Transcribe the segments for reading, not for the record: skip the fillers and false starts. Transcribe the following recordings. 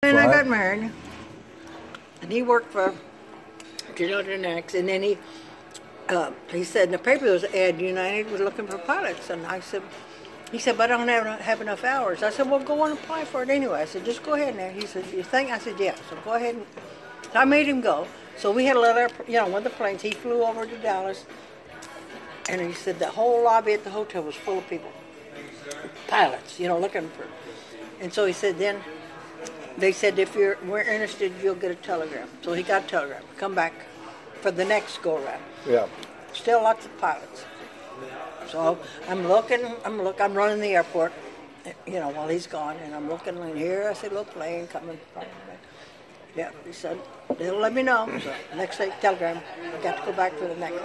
And I got married, and he worked for United Next, and then he said in the paper there was an ad, United was looking for pilots, and I said, he said, but I don't have enough hours. I said, well, go on and apply for it anyway. I said, just go ahead now. He said, you think? I said, yeah. So go ahead. So I made him go. So we had a little, one of the planes. He flew over to Dallas, and he said the whole lobby at the hotel was full of people, pilots, looking for. And so he said, then they said, if we're interested, you'll get a telegram. So he got a telegram. Come back for the next go around. Yeah. Still lots of pilots. So I'm running the airport, while he's gone, and I'm looking, and here I see a little plane coming. Yeah, he said, they'll let me know. So next day, telegram, I got to go back for the next.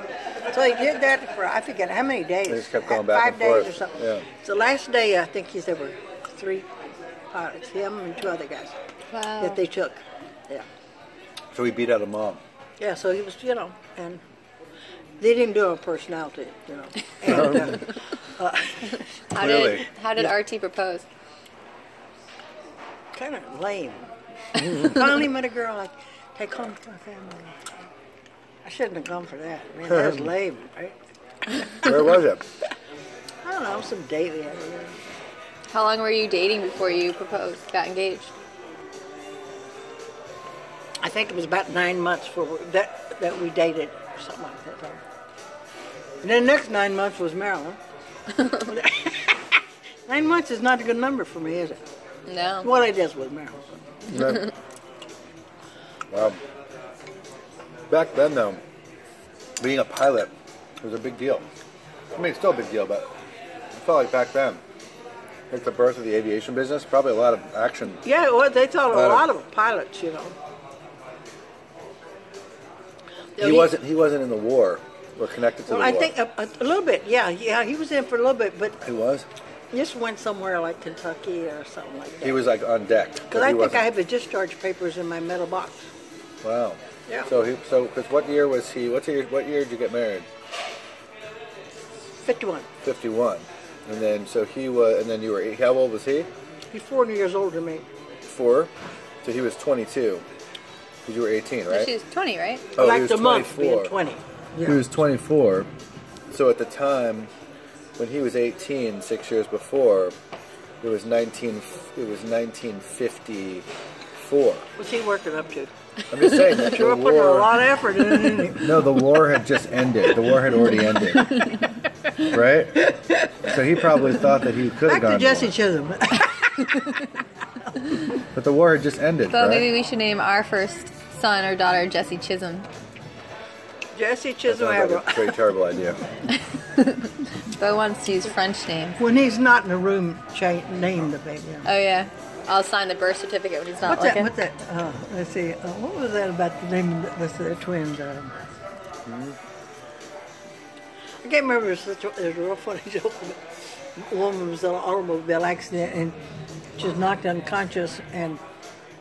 So he did that for, I forget how many days. They just kept going back 5 and forth. days or something. Yeah. So last day, I think he said there were 3 pilots, him and 2 other guys. Wow. That they took. Yeah. So he beat out a mom. Yeah, so he was, and they didn't do a personality, And, How did RT propose? kind of lame. Finally met a girl like, take home to my family. I shouldn't have gone for that. Man, that was lame, right? Where was it? I don't know, some date we had. How long were you dating before you proposed, got engaged? I think it was about 9 months that we dated, or something like that. And then the next 9 months was Marilyn. 9 months is not a good number for me, is it? No. Well, it is with Marilyn. No. Wow. Back then, though, being a pilot was a big deal. I mean, it's still a big deal, but I felt like back then, like the birth of the aviation business, probably a lot of action. Yeah, well, they thought a lot of pilots, He wasn't in the war or connected to the war. I think a little bit, yeah, he was in for a little bit, but He was? just went somewhere like Kentucky or something like that. He was like on deck. Because I think I have the discharge papers in my metal box. Wow. Yeah. So because what year was he? What year did you get married? 51. 51. And then you were, how old was he? He's 40 years older than me. 4. So he was 22. Because you were 18, right? She was 20, right? Oh, Like he was the month 24. being 20. Yeah. He was 24. So at the time, when he was 18, 6 years before, it was 1954. What's he working up to? I'm just saying that You were the putting a war. lot of effort in it. No, the war had just ended. The war had already ended, right? So he probably thought that he could have Back gone. to Jesse more. Chisholm. But the war had just ended, So right? maybe we should name our first son or daughter Jesse Chisholm. Jesse That Chisholm. sounds like a very terrible idea. Bo wants to use French names. When he's not in the room, name the baby. Oh, yeah. I'll sign the birth certificate when he's not What's looking. that? Let's see. What was that about the name of the twins? I can't remember. It was a real funny joke. A woman was in an automobile accident and she was knocked unconscious, and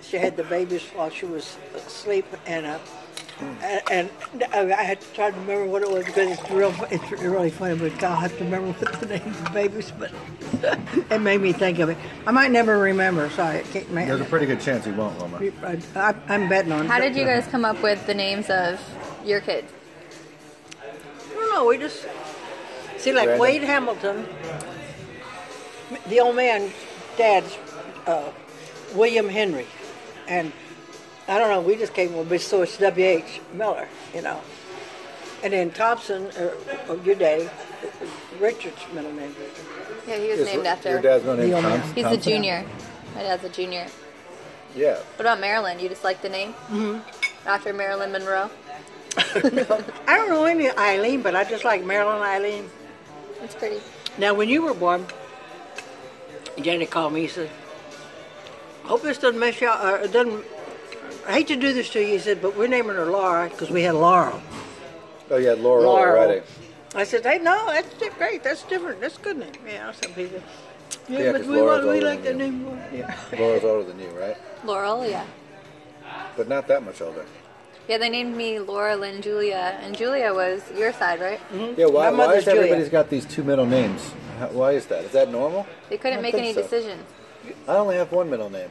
she had the babies while she was asleep, and I had to try to remember what it was because it's really funny. But God, I have to remember what the name of the babies. But it made me think of it. I might never remember. Sorry, I can't remember. There's a pretty good chance he won't, Wilma. I'm betting on it. How did you guys come up with the names of your kids? I don't know. We just see, like Random. Wade Hamilton, the old man, Dad's William Henry, and I don't know. We just came up with so it's W.H. Miller, and then Thompson, or your daddy, Richard's middle name. Yeah, he was named after. Your dad's no name The old man. Thompson? He's a junior. My dad's a junior. Yeah. What about Marilyn? You just like the name? Mm-hmm. After Marilyn Monroe? I don't know any Eileen, but I just like Marilyn Eileen. That's pretty. Now, when you were born, Jenny called me. He said, "Hope this doesn't mess you out. It doesn't. I hate to do this to you," he said, "but we're naming her Laura because we had Laurel." Oh, you had Laurel already. I said, "Hey, no, that's great. That's different. That's a good name." Yeah, some people. Yeah, but 'cause we Laura's like older the than name. Yeah. Laura's older than you, right? Laurel, yeah. But not that much older. Yeah, they named me Laura Lynn Julia, and Julia was your side, right? Yeah, why My mother's is everybody's Julia. got these 2 middle names? Why is that? Is that normal? They couldn't I make think any so. decisions. I only have 1 middle name.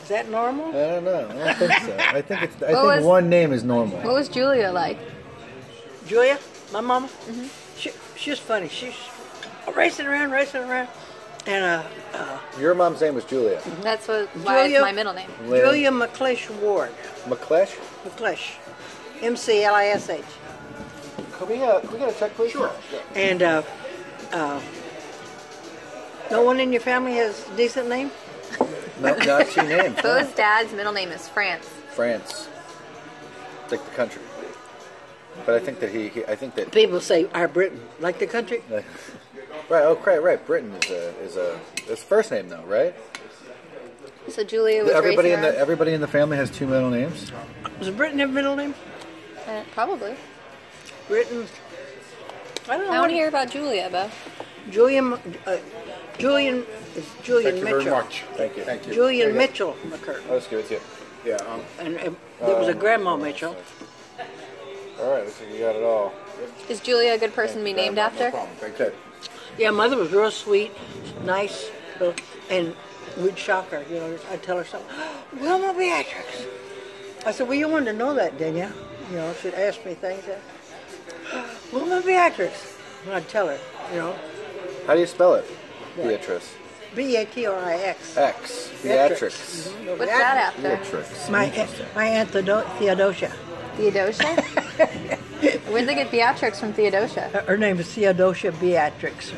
Is that normal? I don't know. I don't think so. I think it's. I What think was- one name is normal. What was Julia like? Julia, my mama, she was funny. She's racing around, and Your mom's name was Julia. That's why Julia- it's my middle name. Lynn Julia McClish Ward, McClesh. McClish, McLish. Can we get a check, please? Sure. And no one in your family has a decent name? No, not two names. Bo's dad's middle name is France. France. Like the country. But I think that I think that. People say our Britain, like the country. Right. Oh, right. Britain is a first name though, right? So Julia was Everybody racing in the around? everybody in the family has two middle names. Does Britain have a middle name? Probably. Britain. I don't know. I want to hear about Julia, Bo. Julian Julian Thank you Mitchell. very much. Thank you. Thank you. Julian Mitchell McCurtain. I'll just give it to you. Yeah. And there was a Grandma Mitchell. All right. Looks like you got it all. Is Julia a good person to be named No after? problem. Thank you. Yeah, mother was real sweet, nice, and we'd shock her. You know, I'd tell her something. Wilma Beatrix. I said, well, you wanted to know that, didn't you? You know, she'd ask me things. Wilma Beatrix. And I'd tell her, you know, How do you spell it? Beatrice. Beatrix. X. Beatrix. Mhm. What's that after? Beatrix. My aunt Theodosia. Theodosia? Where'd they get Beatrix from Theodosia? Her name is Theodosia Beatrix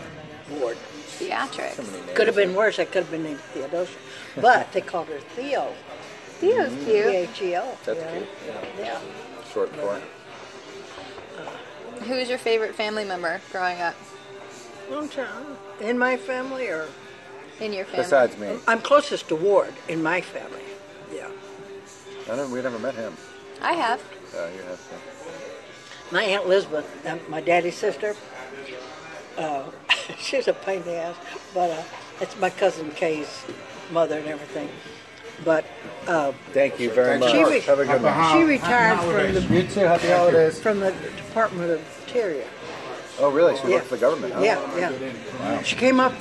Ward. Beatrix. Could have been worse. I could have been named Theodosia, but they called her Theo. Theo's cute. Theo. That's yeah. cute. Yeah. Short for. Who's your favorite family member growing up Long time in my family, or in your family? Besides me, I'm closest to Ward in my family. Yeah. we never met him. I have. You have to. My Aunt Elizabeth, my daddy's sister, she's a pain in the ass, but it's my cousin Kay's mother and everything. But Thank you very much. She re- Have a good one. she retired You too. Happy holidays. from the Department of Interior. Oh, really? She Yeah. worked for the government, huh? Yeah. She came up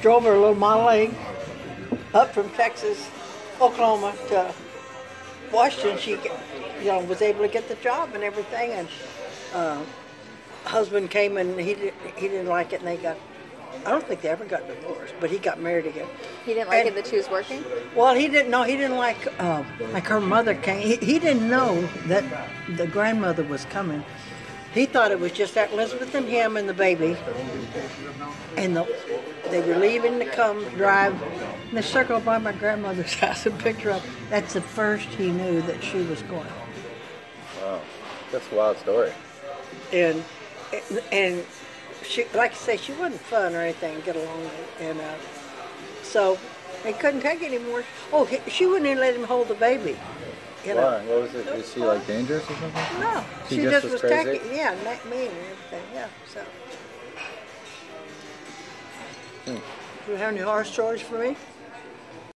drove her little Model A up from Texas, Oklahoma to Washington. She, was able to get the job and everything. And husband came and he didn't like it, and they got. I don't think they ever got divorced, but he got married again. He didn't like And- it that she was working? Well, he didn't know. He didn't like her mother came. He didn't know that the grandmother was coming. He thought it was just that Elizabeth and him and the baby, and they were leaving to come drive. And they circled by my grandmother's house and picked her up. That's the first he knew that she was going. Wow. That's a wild story. And she, like I say, she wasn't fun or anything to get along with. And so they couldn't take it anymore. Oh, she wouldn't even let him hold the baby. You know. Why? What was it? Was she like dangerous or something? No, She she just just was was crazy? taking, yeah, mean and everything, yeah. So, do you have any horror stories for me?